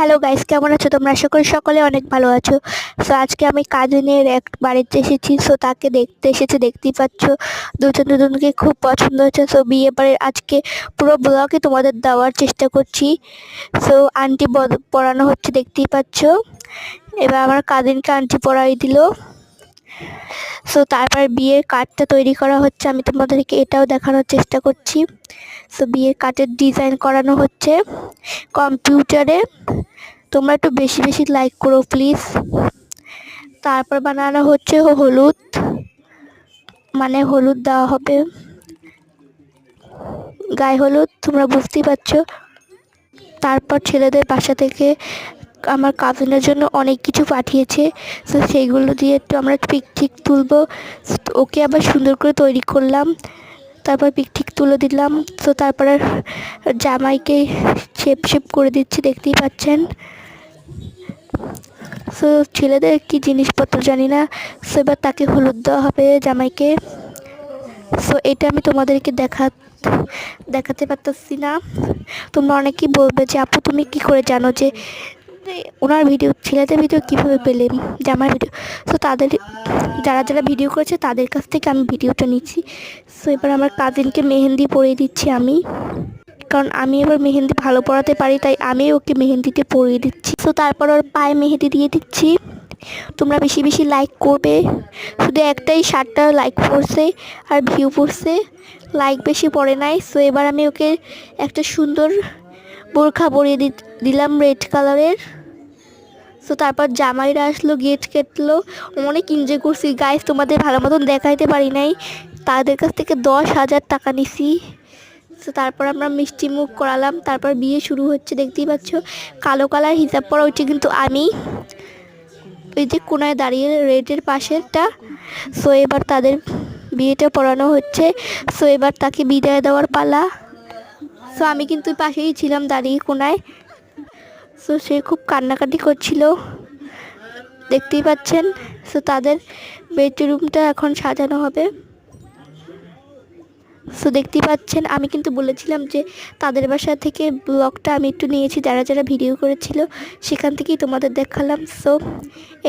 Hello guys, কেমন আছো তোমরা? আশা করি সকলে অনেক ভালো আছো। সো আজকে আমি কাজিনের এক বাড়িতে এসেছি। সো তাকে দেখতে এসেছে, দেখতেই পাচ্ছ। দুজনকে খুব পছন্দ হয়েছে। সো বিয়ে বাড়ির আজকে পুরো ব্লগে তোমাদের দেওয়ার চেষ্টা করছি। সো আন্টি পড়ানো হচ্ছে, দেখতেই পাচ্ছ। এবার আমার কাজিনকে আন্টি পড়াই দিল। সো তারপর বিয়ের কার্ডটা তৈরি করা হচ্ছে, আমি তোমাদেরকে এটাও দেখানোর চেষ্টা করছি। সো বিয়ের কার্ডের ডিজাইন করানো হচ্ছে কম্পিউটারে। তোমরা একটু বেশি বেশি লাইক করো প্লিজ। তারপর বানানো হচ্ছে হলুদ, মানে হলুদ দেওয়া হবে, গায়ে হলুদ, তোমরা বুঝতেই পারছো। তারপর ছেলেদের বাসা থেকে আমার কাজিনের জন্য অনেক কিছু পাঠিয়েছে। তো সেইগুলো দিয়ে একটু আমরা পিকটিক তুলবো। ওকে আবার সুন্দর করে তৈরি করলাম, তারপর পিকটিক তুলে দিলাম। তো তারপরে জামাইকে শেপ করে দিচ্ছি, দেখতেই পাচ্ছেন। সো ছেলেদের কি জিনিসপত্র জানি না। সো এবার তাকে হলুদ দেওয়া হবে জামাইকে। সো এটা আমি তোমাদেরকে দেখাতে পারতেছি না। তোমরা অনেকেই বলবে যে আপু তুমি কি করে জানো যে ওনার ভিডিও, ছেলেদের ভিডিও কীভাবে পেলে, জামার ভিডিও। সো তাদের যারা ভিডিও করেছে তাদের কাছ থেকে আমি ভিডিওটা নিচ্ছি। সো এবার আমার কাজিনকে মেহেন্দি পরিয়ে দিচ্ছি আমি, কারণ আমি এবার মেহেন্দি ভালো পরাতে পারি, তাই আমি ওকে মেহেন্দিতে পরিয়ে দিচ্ছি। সো তারপর ওর পায়ে মেহেন্দি দিয়ে দিচ্ছি। তোমরা বেশি বেশি লাইক করবে। শুধু একটাই শার্টটা লাইক পড়ছে আর ভিউ পড়ছে, লাইক বেশি পড়ে নাই। সো এবার আমি ওকে একটা সুন্দর বোরখা পরিয়ে দিলাম রেড কালারের। সো তারপর জামাইরা আসলো, গেট কেটলো, অনেক এনজয় করছি গাইস। তোমাদের ভালো মতন দেখাইতে পারি নাই, তাদের কাছ থেকে 10,000 টাকা নিছি। তো তারপর আমরা মিষ্টি মুখ করালাম, তারপর বিয়ে শুরু হচ্ছে, দেখতেই পাচ্ছ। কালো কালার হিজাব পরা হচ্ছে কিন্তু আমি, ওই যে কোনায় দাঁড়িয়ে রেডের পাশেরটা। সো এবার তাদের বিয়েটা পড়ানো হচ্ছে। সো এবার তাকে বিদায় দেওয়ার পালা। সো আমি কিন্তু পাশেই ছিলাম দাঁড়িয়ে কোনায়। সো সে খুব কান্নাকাটি করছিল, দেখতেই পাচ্ছেন। সো তাদের বেডরুমটা এখন সাজানো হবে। সো দেখতেই পাচ্ছেন, আমি কিন্তু বলেছিলাম যে তাদের বাসা থেকে ব্লগটা আমি একটু নিয়েছি, যারা ভিডিও করেছিল সেখান থেকেই তোমাদের দেখালাম। সো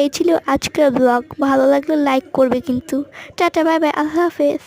এই ছিল আজকের ব্লগ। ভালো লাগলে লাইক করবে কিন্তু। টাটা, বাই বাই, আল্লাহ হাফেজ।